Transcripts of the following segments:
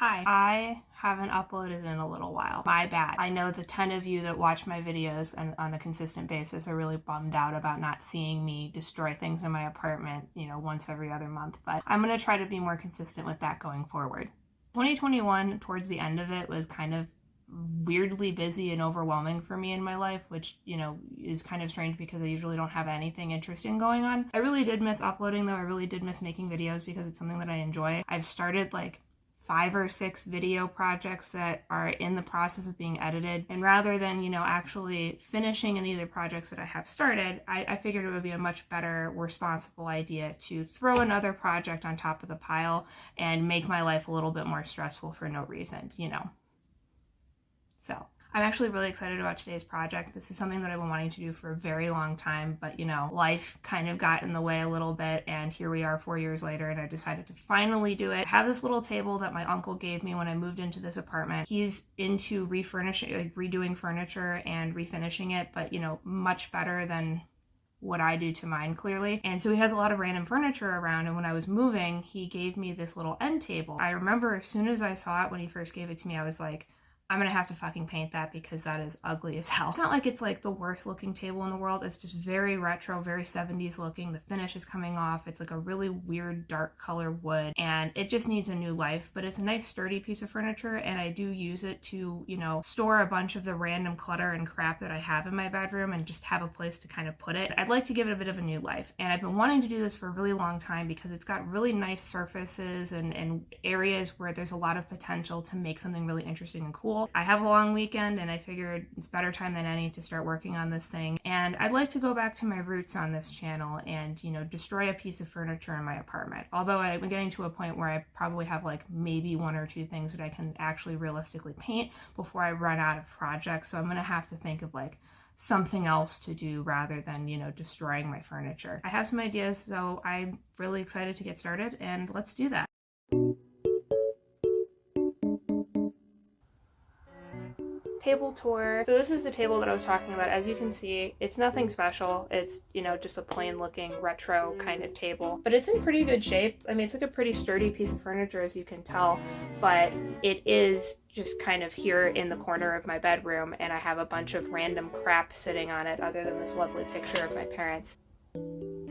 Hi, I haven't uploaded in a little while. My bad. I know the 10 of you that watch my videos on a consistent basis are really bummed out about not seeing me destroy things in my apartment, once every other month, but I'm going to try to be more consistent with that going forward. 2021, towards the end of it, was kind of weirdly busy and overwhelming for me in my life, which, is kind of strange because I usually don't have anything interesting going on. I really did miss uploading though. I really did miss making videos because it's something that I enjoy. I've started like 5 or 6 video projects that are in the process of being edited. And rather than, actually finishing any of the projects that I have started, I figured it would be a much better, responsible idea to throw another project on top of the pile and make my life a little bit more stressful for no reason, So I'm actually really excited about today's project. This is something that I've been wanting to do for a very long time, but life kind of got in the way a little bit, and here we are 4 years later, and I decided to finally do it. I have this little table that my uncle gave me when I moved into this apartment. He's into refurnishing, like redoing furniture and refinishing it, but much better than what I do to mine, clearly. And so he has a lot of random furniture around, and when I was moving, he gave me this little end table. I remember as soon as I saw it when he first gave it to me, I was like, I'm gonna have to fucking paint that because that is ugly as hell. It's not like it's like the worst looking table in the world. It's just very retro, very 70s looking. The finish is coming off. It's like a really weird dark color wood, and it just needs a new life, but it's a nice sturdy piece of furniture, and I do use it to, store a bunch of the random clutter and crap that I have in my bedroom and just have a place to kind of put it. I'd like to give it a bit of a new life, and I've been wanting to do this for a really long time because it's got really nice surfaces and areas where there's a lot of potential to make something really interesting and cool. I have a long weekend, and I figured it's better time than any to start working on this thing. And I'd like to go back to my roots on this channel and, destroy a piece of furniture in my apartment. Although I'm getting to a point where I probably have like maybe 1 or 2 things that I can actually realistically paint before I run out of projects. So I'm going to have to think of like something else to do rather than, destroying my furniture. I have some ideas, so I'm really excited to get started, and let's do that. Table tour. So this is the table that I was talking about. As you can see, it's nothing special. It's, just a plain looking retro kind of table, but it's in pretty good shape. I mean, it's like a pretty sturdy piece of furniture, as you can tell, but it is just kind of here in the corner of my bedroom, and I have a bunch of random crap sitting on it other than this lovely picture of my parents.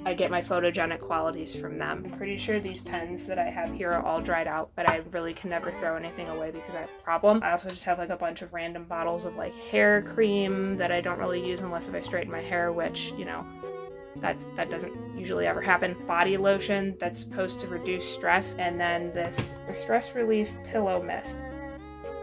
I get my photogenic qualities from them. I'm pretty sure these pens that I have here are all dried out, but I really can never throw anything away because I have a problem. I also just have like a bunch of random bottles of like hair cream that I don't really use unless if I straighten my hair, which, that doesn't usually ever happen. Body lotion that's supposed to reduce stress, and then this stress relief pillow mist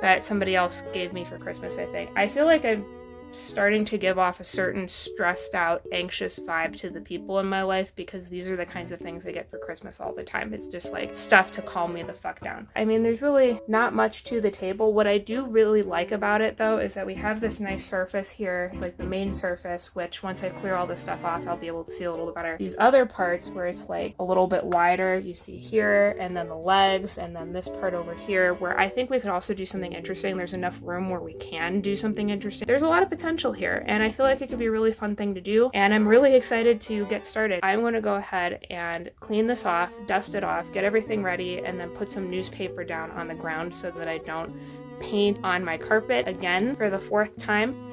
that somebody else gave me for Christmas, I think. I feel like I'm starting to give off a certain stressed out, anxious vibe to the people in my life because these are the kinds of things I get for Christmas all the time. It's just like stuff to calm me the fuck down. I mean, there's really not much to the table. What I do really like about it though is that we have this nice surface here, like the main surface, which once I clear all this stuff off, I'll be able to see a little bit better. These other parts where it's like a little bit wider, you see here, and then the legs, and then this part over here where I think we could also do something interesting. There's enough room where we can do something interesting. There's a lot of potential here, and I feel like it could be a really fun thing to do, and I'm really excited to get started. I'm going to go ahead and clean this off, dust it off, get everything ready, and then put some newspaper down on the ground so that I don't paint on my carpet again for the 4th time.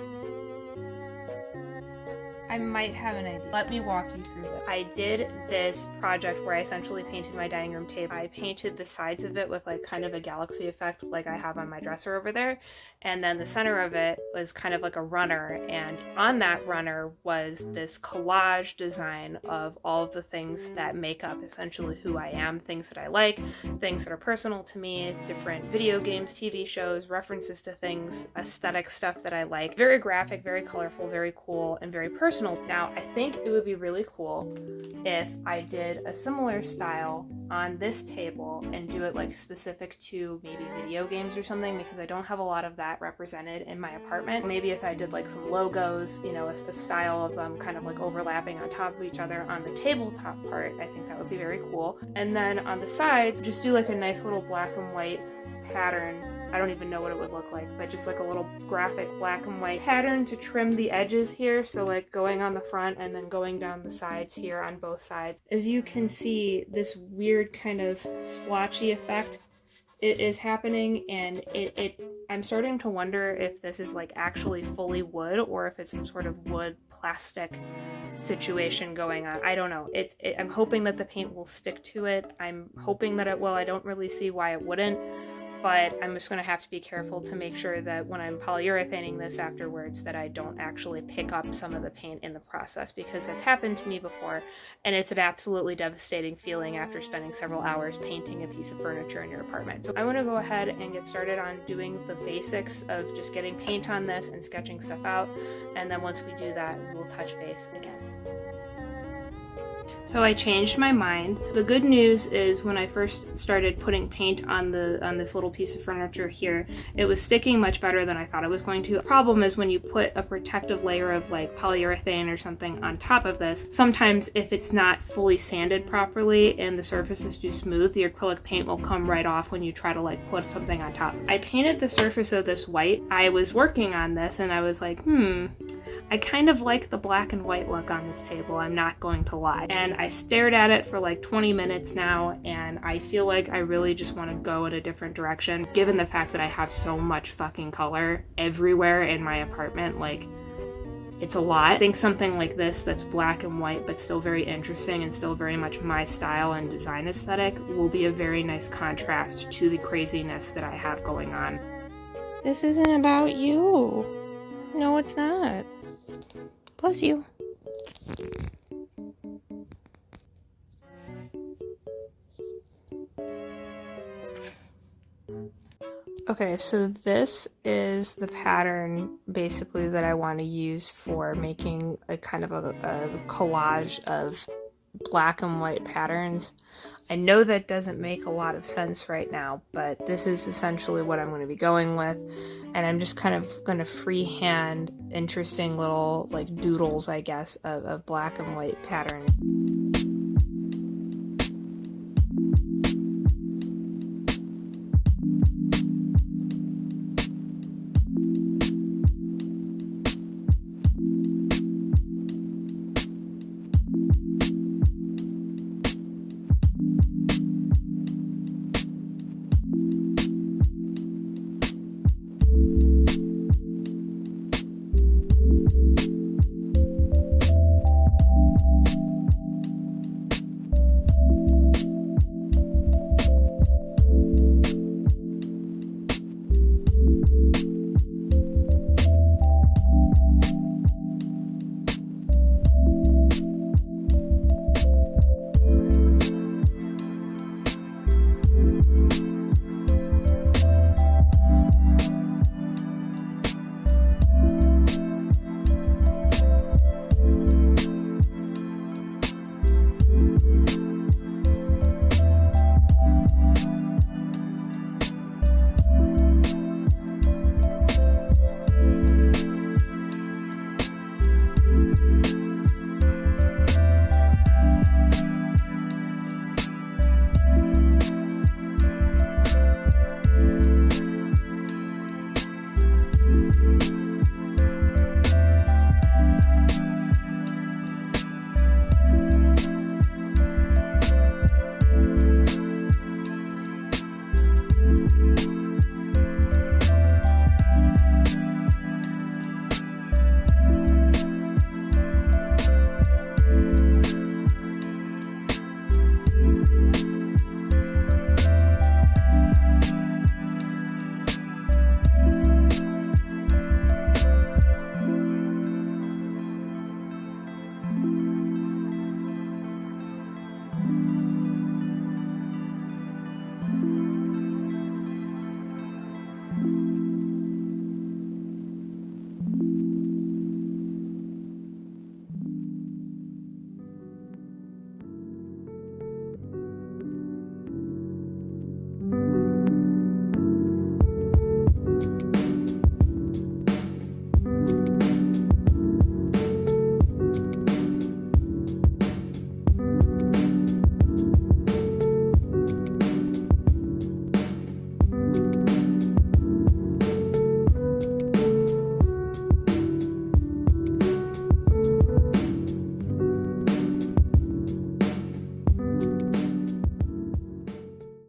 I might have an idea. Let me walk you through it. I did this project where I essentially painted my dining room table. I painted the sides of it with like kind of a galaxy effect like I have on my dresser over there. And then the center of it was kind of like a runner. And on that runner was this collage design of all of the things that make up essentially who I am, things that I like, things that are personal to me, different video games, TV shows, references to things, aesthetic stuff that I like. Very graphic, very colorful, very cool, and very personal. Now, I think it would be really cool if I did a similar style on this table and do it like specific to maybe video games or something, because I don't have a lot of that represented in my apartment. Maybe if I did like some logos, a style of them kind of like overlapping on top of each other on the tabletop part, I think that would be very cool. And then on the sides, just do like a nice little black and white pattern. I don't even know what it would look like, but just like a little graphic black and white pattern to trim the edges here. So like going on the front and then going down the sides here on both sides. As you can see, this weird kind of splotchy effect it is happening, and I'm starting to wonder if this is like actually fully wood or if it's some sort of wood plastic situation going on. I don't know. I'm hoping that the paint will stick to it. I'm hoping that it will. I don't really see why it wouldn't, but I'm just going to have to be careful to make sure that when I'm polyurethaning this afterwards that I don't actually pick up some of the paint in the process, because that's happened to me before, and it's an absolutely devastating feeling after spending several hours painting a piece of furniture in your apartment. So I want to go ahead and get started on doing the basics of just getting paint on this and sketching stuff out, and then once we do that, we'll touch base again. So I changed my mind. The good news is when I first started putting paint on this little piece of furniture here, it was sticking much better than I thought it was going to. The problem is when you put a protective layer of like polyurethane or something on top of this, sometimes if it's not fully sanded properly and the surface is too smooth, the acrylic paint will come right off when you try to like put something on top. I painted the surface of this white. I was working on this and I was like, I kind of like the black and white look on this table, I'm not going to lie. And I stared at it for like 20 minutes now, and I feel like I really just want to go in a different direction. Given the fact that I have so much fucking color everywhere in my apartment, like, it's a lot. I think something like this that's black and white but still very interesting and still very much my style and design aesthetic will be a very nice contrast to the craziness that I have going on. This isn't about you. No, it's not. Bless you. Okay, so this is the pattern basically that I want to use for making a kind of a collage of black and white patterns. I know that doesn't make a lot of sense right now, but this is essentially what I'm going to be going with, and I'm just kind of going to freehand interesting little like doodles, I guess, of black and white patterns.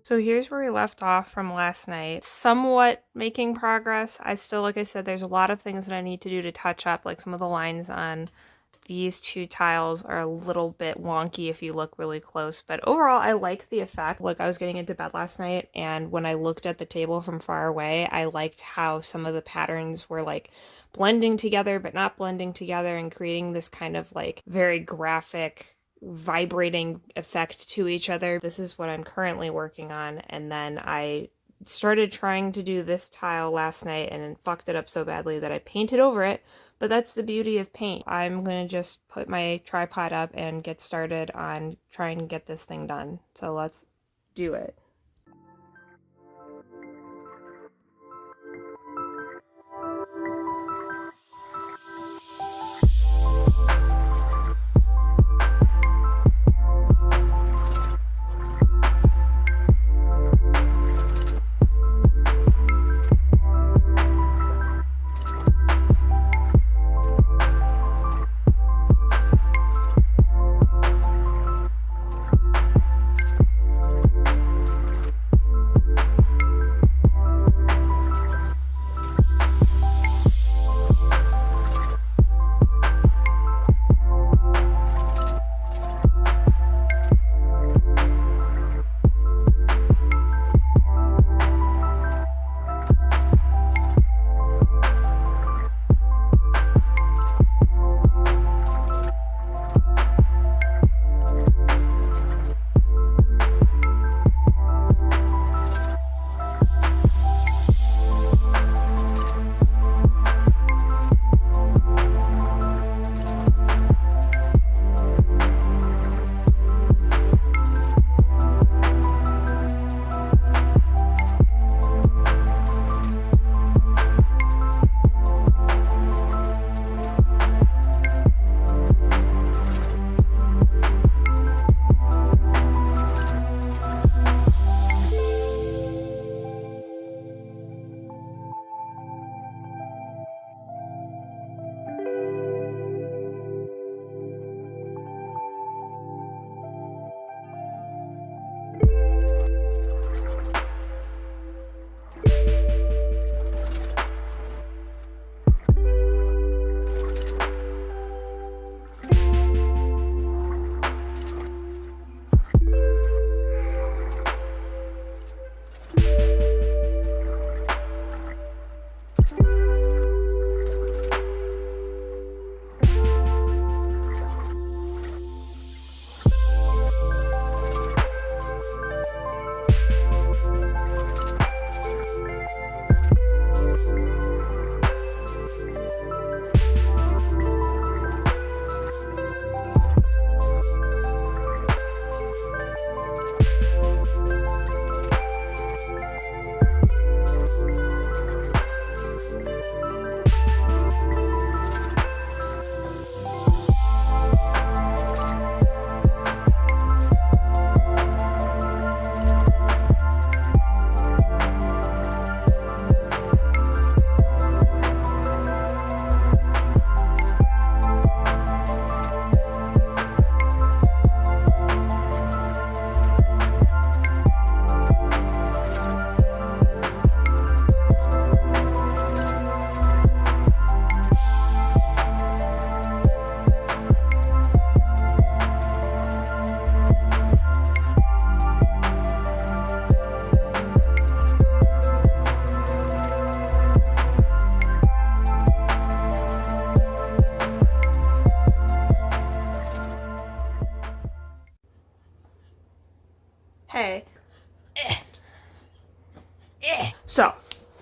So here's where we left off from last night. Somewhat making progress. I still, like I said, there's a lot of things that I need to do to touch up, like some of the lines on these two tiles are a little bit wonky if you look really close, but overall I like the effect. Like I was getting into bed last night and when I looked at the table from far away, I liked how some of the patterns were like blending together but not blending together and creating this kind of like very graphic vibrating effect to each other. This is what I'm currently working on, and then I started trying to do this tile last night and then fucked it up so badly that I painted over it. But that's the beauty of paint. I'm going to just put my tripod up and get started on trying to get this thing done. So let's do it. Hey. So,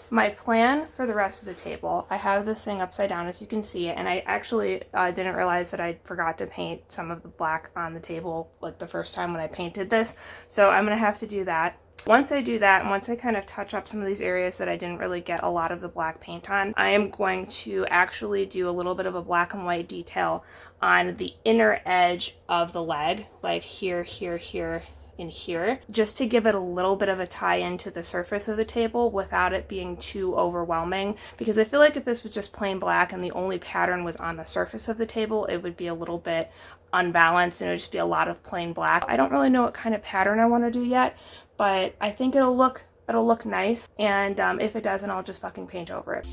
my plan for the rest of the table, I have this thing upside down as you can see, and I actually didn't realize that I forgot to paint some of the black on the table like the first time when I painted this. So I'm gonna have to do that. Once I do that, and once I kind of touch up some of these areas that I didn't really get a lot of the black paint on, I am going to actually do a little bit of a black and white detail on the inner edge of the leg, like here, here, here, in here, just to give it a little bit of a tie into the surface of the table without it being too overwhelming, because I feel like if this was just plain black and the only pattern was on the surface of the table, it would be a little bit unbalanced and it would just be a lot of plain black. I don't really know what kind of pattern I want to do yet, but I think it'll look nice, and if it doesn't, I'll just fucking paint over it.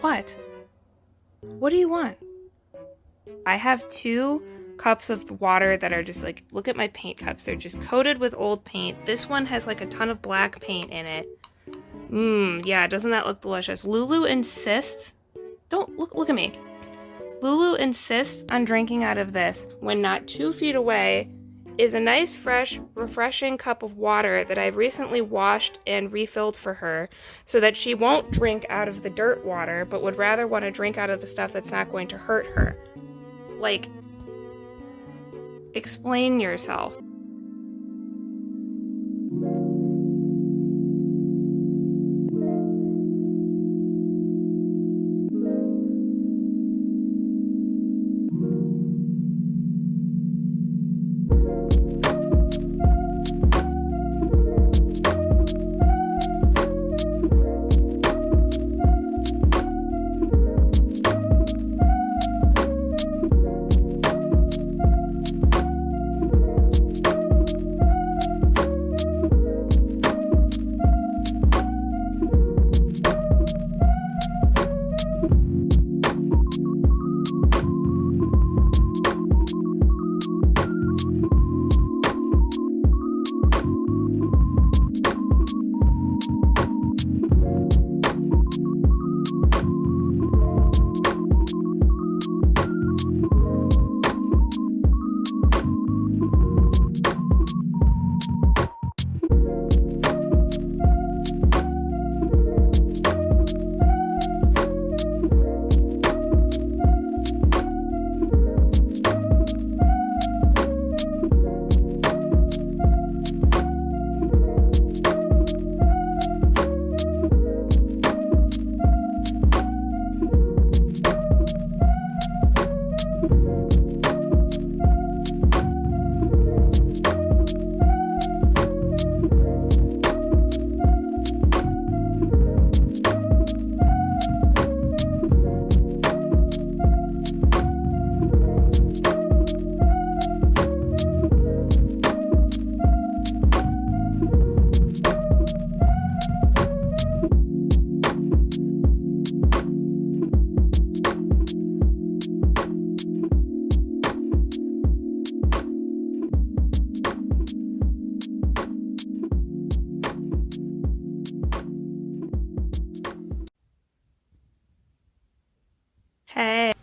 What? What do you want? I have 2 cups of water that are just like, look at my paint cups. They're just coated with old paint. This one has like a ton of black paint in it. Yeah, doesn't that look delicious? Lulu insists, look at me. Lulu insists on drinking out of this when not 2 feet away is a nice, fresh, refreshing cup of water that I've recently washed and refilled for her so that she won't drink out of the dirt water, but would rather want to drink out of the stuff that's not going to hurt her. Like, explain yourself. Hey.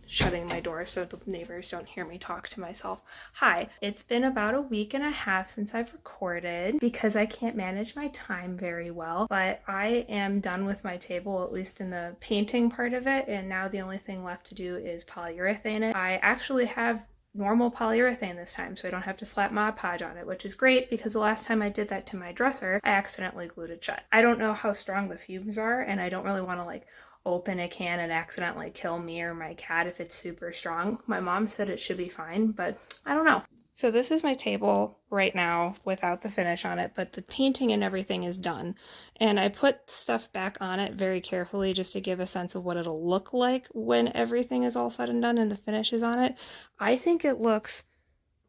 Shutting my door so the neighbors don't hear me talk to myself. Hi, it's been about a week and a half since I've recorded because I can't manage my time very well, but I am done with my table, at least in the painting part of it, and now the only thing left to do is polyurethane it. I actually have normal polyurethane this time, so I don't have to slap Mod Podge on it, which is great because the last time I did that to my dresser, I accidentally glued it shut. I don't know how strong the fumes are, and I don't really want to like open a can and accidentally kill me or my cat if it's super strong. My mom said it should be fine, but I don't know. So this is my table right now without the finish on it, but the painting and everything is done. And I put stuff back on it very carefully just to give a sense of what it'll look like when everything is all said and done and the finish is on it. I think it looks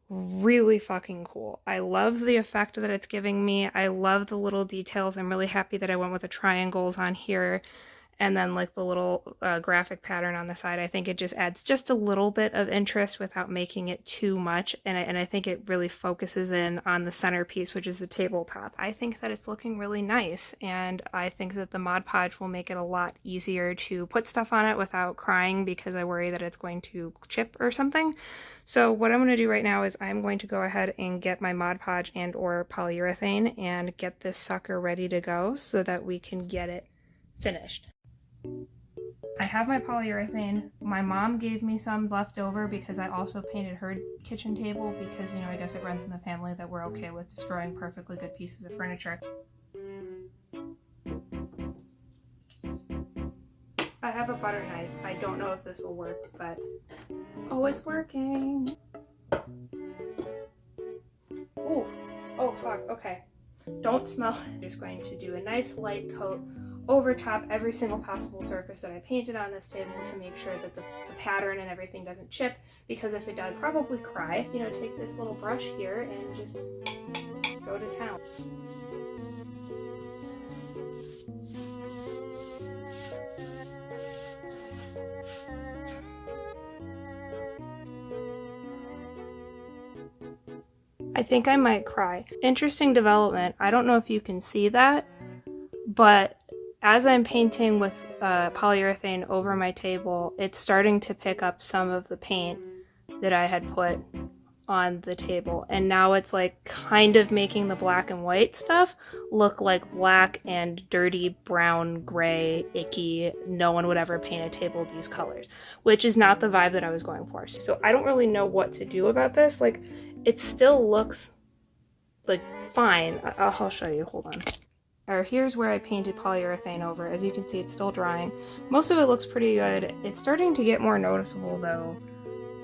really fucking cool. I love the effect that it's giving me. I love the little details. I'm really happy that I went with the triangles on here and then like the little graphic pattern on the side. I think it just adds just a little bit of interest without making it too much, and I think it really focuses in on the centerpiece, which is the tabletop. I think that it's looking really nice, and I think that the Mod Podge will make it a lot easier to put stuff on it without crying because I worry that it's going to chip or something. So what I'm going to do right now is I'm going to go ahead and get my Mod Podge and or polyurethane and get this sucker ready to go so that we can get it finished. I have my polyurethane. My mom gave me some left over because I also painted her kitchen table because, you know, I guess it runs in the family that we're okay with destroying perfectly good pieces of furniture. I have a butter knife. I don't know if this will work, but... Oh, it's working! Ooh. Oh, fuck. Okay. Don't smell it. I'm just going to do a nice light coat over top every single possible surface that I painted on this table to make sure that the pattern and everything doesn't chip, because if it does, I'll probably cry. You know, take this little brush here and just go to town. I think I might cry. Interesting development. I don't know if you can see that, but as I'm painting with polyurethane over my table, it's starting to pick up some of the paint that I had put on the table. And now it's like kind of making the black and white stuff look like black and dirty, brown, gray, icky. No one would ever paint a table these colors, which is not the vibe that I was going for. So I don't really know what to do about this. Like, it still looks like fine. I'll show you, hold on. Here's where I painted polyurethane over. As you can see, it's still drying. Most of it looks pretty good. It's starting to get more noticeable though.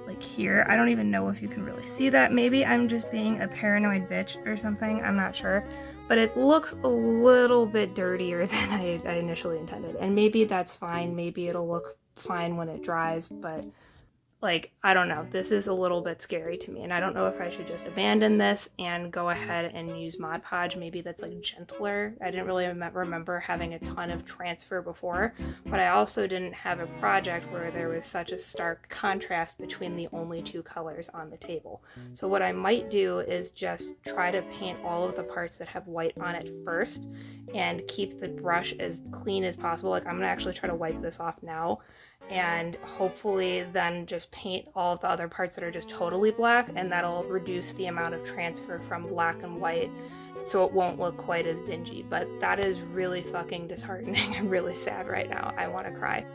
Like here, I don't even know if you can really see that. Maybe I'm just being a paranoid bitch or something, I'm not sure. But it looks a little bit dirtier than I initially intended. And maybe that's fine, maybe it'll look fine when it dries, but like, I don't know, this is a little bit scary to me, and I don't know if I should just abandon this and go ahead and use Mod Podge. Maybe that's like gentler. I didn't really remember having a ton of transfer before, but I also didn't have a project where there was such a stark contrast between the only two colors on the table. So what I might do is just try to paint all of the parts that have white on it first and keep the brush as clean as possible. Like, I'm gonna actually try to wipe this off now and hopefully then just paint all of the other parts that are just totally black, and that'll reduce the amount of transfer from black and white so it won't look quite as dingy. But that is really fucking disheartening. I'm really sad right now. I want to cry.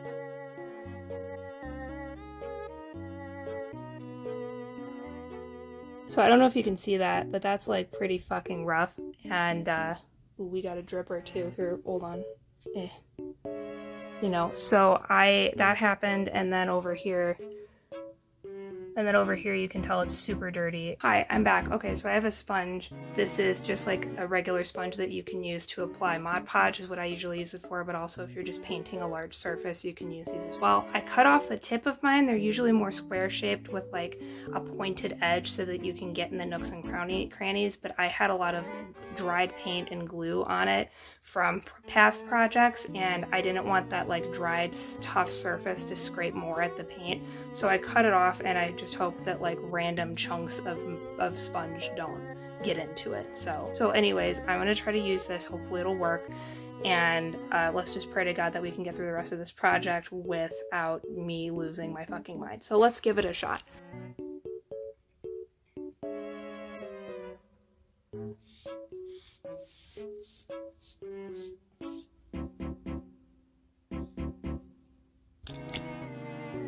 So I don't know if you can see that, but that's like pretty fucking rough. And ooh, we got a dripper too. Here, hold on. You know, so that happened, and then over here you can tell it's super dirty. Hi, I'm back. Okay, so I have a sponge. This is just like a regular sponge that you can use to apply Mod Podge is what I usually use it for, but also if you're just painting a large surface, you can use these as well. I cut off the tip of mine. They're usually more square shaped with like a pointed edge so that you can get in the nooks and crannies, but I had a lot of dried paint and glue on it from past projects, and I didn't want that like dried tough surface to scrape more at the paint, so I cut it off, and I just hope that like random chunks of sponge don't get into it. So anyways, I'm gonna try to use this. Hopefully it'll work, and let's just pray to God that we can get through the rest of this project without me losing my fucking mind. So let's give it a shot.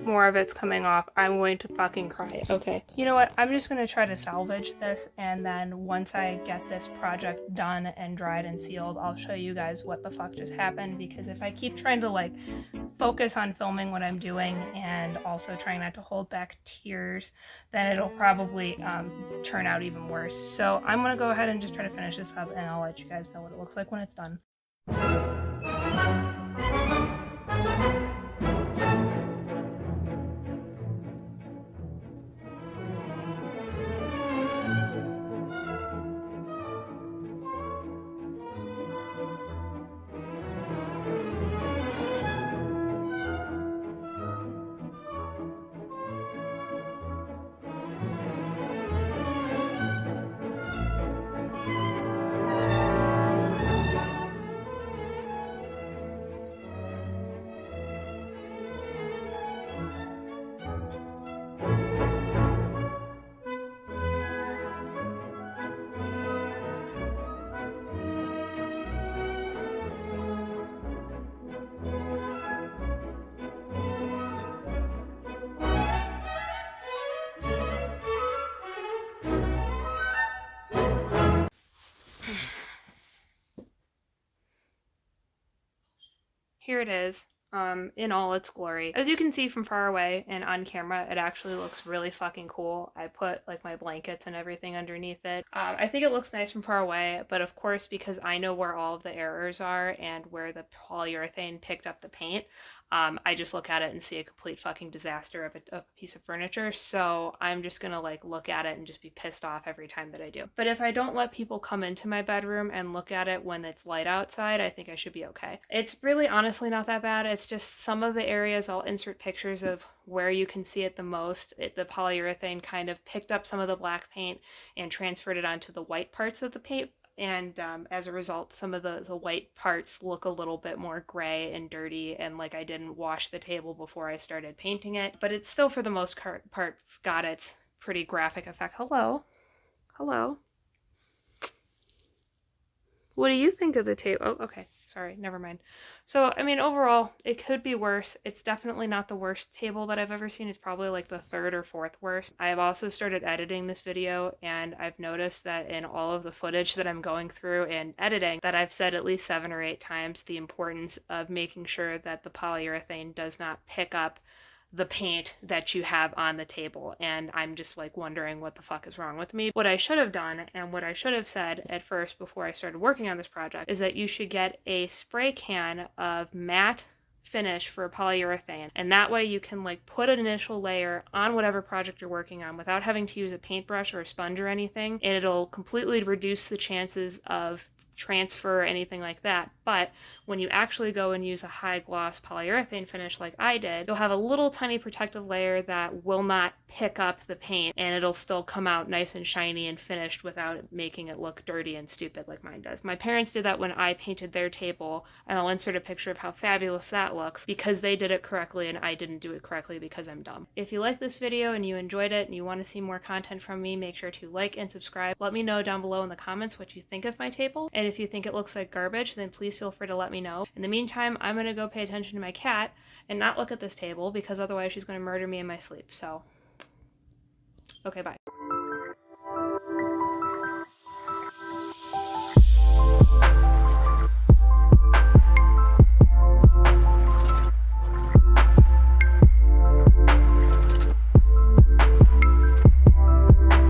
More of it's coming off. I'm going to fucking cry. Okay. You know what? I'm just going to try to salvage this, and then once I get this project done and dried and sealed, I'll show you guys what the fuck just happened, because if I keep trying to like focus on filming what I'm doing and also trying not to hold back tears, then it'll probably turn out even worse. So I'm gonna go ahead and just try to finish this up, and I'll let you guys know what it looks like when it's done. Here it is, in all its glory. As you can see from far away and on camera, it actually looks really fucking cool. I put like my blankets and everything underneath it. I think it looks nice from far away, but of course, because I know where all of the errors are and where the polyurethane picked up the paint, I just look at it and see a complete fucking disaster of a piece of furniture. So I'm just gonna like look at it and just be pissed off every time that I do. But if I don't let people come into my bedroom and look at it when it's light outside, I think I should be okay. It's really honestly not that bad. It's just some of the areas, I'll insert pictures of where you can see it the most. The polyurethane kind of picked up some of the black paint and transferred it onto the white parts of the paint, and as a result, some of the white parts look a little bit more gray and dirty, and like I didn't wash the table before I started painting it. But it's still, for the most part, got its pretty graphic effect. Hello. Hello. What do you think of the table? Oh, okay. Sorry, never mind. So, I mean, overall, it could be worse. It's definitely not the worst table that I've ever seen. It's probably like the third or fourth worst. I have also started editing this video, and I've noticed that in all of the footage that I'm going through and editing, that I've said at least 7 or 8 times the importance of making sure that the polyurethane does not pick up the paint that you have on the table, and I'm just like wondering what the fuck is wrong with me. What I should have done, and what I should have said at first before I started working on this project, is that you should get a spray can of matte finish for polyurethane, and that way you can like put an initial layer on whatever project you're working on without having to use a paintbrush or a sponge or anything, and it'll completely reduce the chances of transfer or anything like that. But when you actually go and use a high gloss polyurethane finish like I did, you'll have a little tiny protective layer that will not pick up the paint, and it'll still come out nice and shiny and finished without making it look dirty and stupid like mine does. My parents did that when I painted their table, and I'll insert a picture of how fabulous that looks, because they did it correctly and I didn't do it correctly because I'm dumb. If you like this video and you enjoyed it and you want to see more content from me, make sure to like and subscribe. Let me know down below in the comments what you think of my table, and if you think it looks like garbage, then please feel free to let me know. In the meantime, I'm gonna go pay attention to my cat and not look at this table, because otherwise she's gonna murder me in my sleep. So, okay, bye.